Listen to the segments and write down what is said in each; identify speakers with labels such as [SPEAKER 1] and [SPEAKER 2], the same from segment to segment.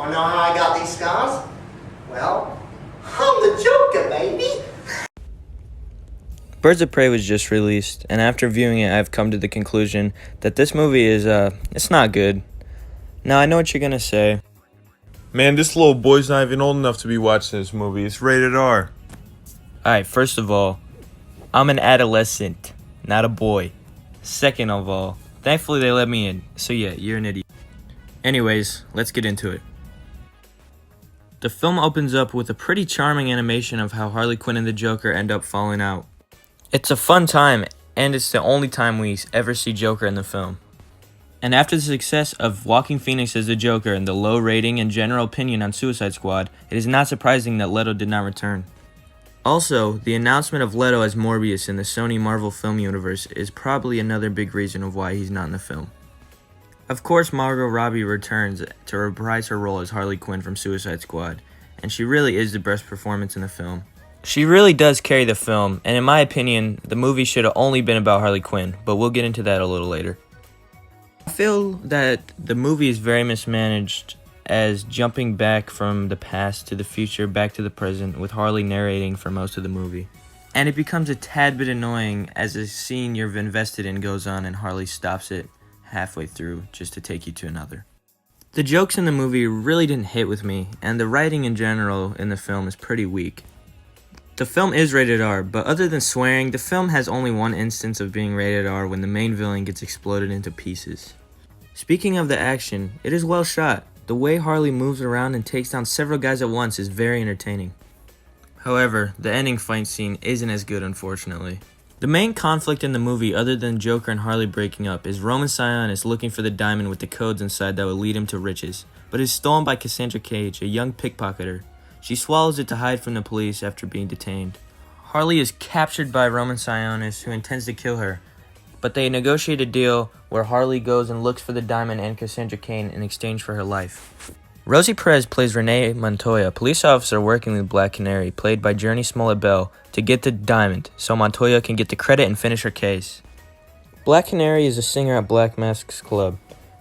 [SPEAKER 1] Wanna know how I got these scars? Well, I'm the Joker, baby!
[SPEAKER 2] Birds of Prey was just released, and after viewing it, I've come to the conclusion that this movie is, it's not good. Now, I know what you're gonna say.
[SPEAKER 3] Man, this little boy's not even old enough to be watching this movie. It's rated R.
[SPEAKER 2] Alright, first of all, I'm an adolescent, not a boy. Second of all, thankfully they let me in, so yeah, you're an idiot. Anyways, let's get into it. The film opens up with a pretty charming animation of how Harley Quinn and the Joker end up falling out. It's a fun time, and it's the only time we ever see Joker in the film. And after the success of Joaquin Phoenix as the Joker and the low rating and general opinion on Suicide Squad, it is not surprising that Leto did not return. Also, the announcement of Leto as Morbius in the Sony Marvel film universe is probably another big reason of why he's not in the film. Of course, Margot Robbie returns to reprise her role as Harley Quinn from Suicide Squad, and she really is the best performance in the film. She really does carry the film, and in my opinion, the movie should have only been about Harley Quinn, but we'll get into that a little later. I feel that the movie is very mismanaged as jumping back from the past to the future, back to the present, with Harley narrating for most of the movie. And it becomes a tad bit annoying as a scene you've invested in goes on and Harley stops it halfway through just to take you to another. The jokes in the movie really didn't hit with me, and the writing in general in the film is pretty weak. The film is rated R, but other than swearing, the film has only one instance of being rated R when the main villain gets exploded into pieces. Speaking of the action, it is well shot. The way Harley moves around and takes down several guys at once is very entertaining. However, the ending fight scene isn't as good, unfortunately. The main conflict in the movie, other than Joker and Harley breaking up, is Roman Sionis looking for the diamond with the codes inside that will lead him to riches, but is stolen by Cassandra Cage, a young pickpocketer. She swallows it to hide from the police after being detained. Harley is captured by Roman Sionis, who intends to kill her, but they negotiate a deal where Harley goes and looks for the diamond and Cassandra Cain in exchange for her life. Rosie Perez plays Renee Montoya, a police officer working with Black Canary, played by Journey Smollett-Bell, to get the diamond so Montoya can get the credit and finish her case. Black Canary is a singer at Black Mask's Club.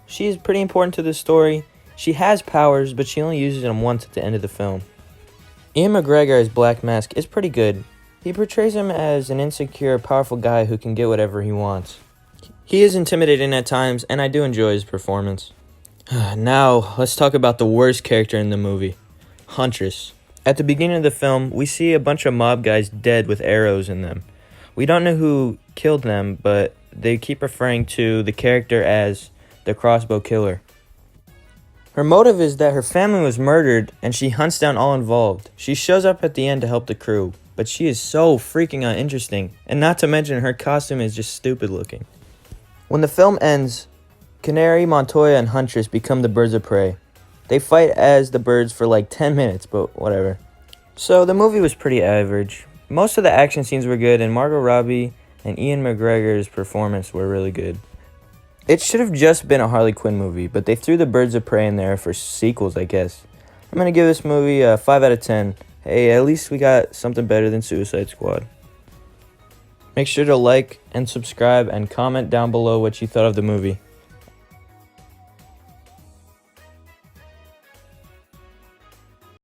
[SPEAKER 2] She is pretty important to the story. She has powers, but she only uses them once at the end of the film. Ian McGregor as Black Mask is pretty good. He portrays him as an insecure, powerful guy who can get whatever he wants. He is intimidating at times, and I do enjoy his performance. Now, let's talk about the worst character in the movie, Huntress. At the beginning of the film, we see a bunch of mob guys dead with arrows in them. We don't know who killed them, but they keep referring to the character as the Crossbow Killer. Her motive is that her family was murdered, and she hunts down all involved. She shows up at the end to help the crew, but she is so freaking uninteresting, and not to mention her costume is just stupid looking. When the film ends, Canary, Montoya, and Huntress become the Birds of Prey. They fight as the birds for like 10 minutes, but whatever. So the movie was pretty average. Most of the action scenes were good, and Margot Robbie and Ian McGregor's performance were really good. It should have just been a Harley Quinn movie, but they threw the Birds of Prey in there for sequels, I guess. I'm going to give this movie a 5 out of 10. Hey, at least we got something better than Suicide Squad. Make sure to like and subscribe and comment down below what you thought of the movie.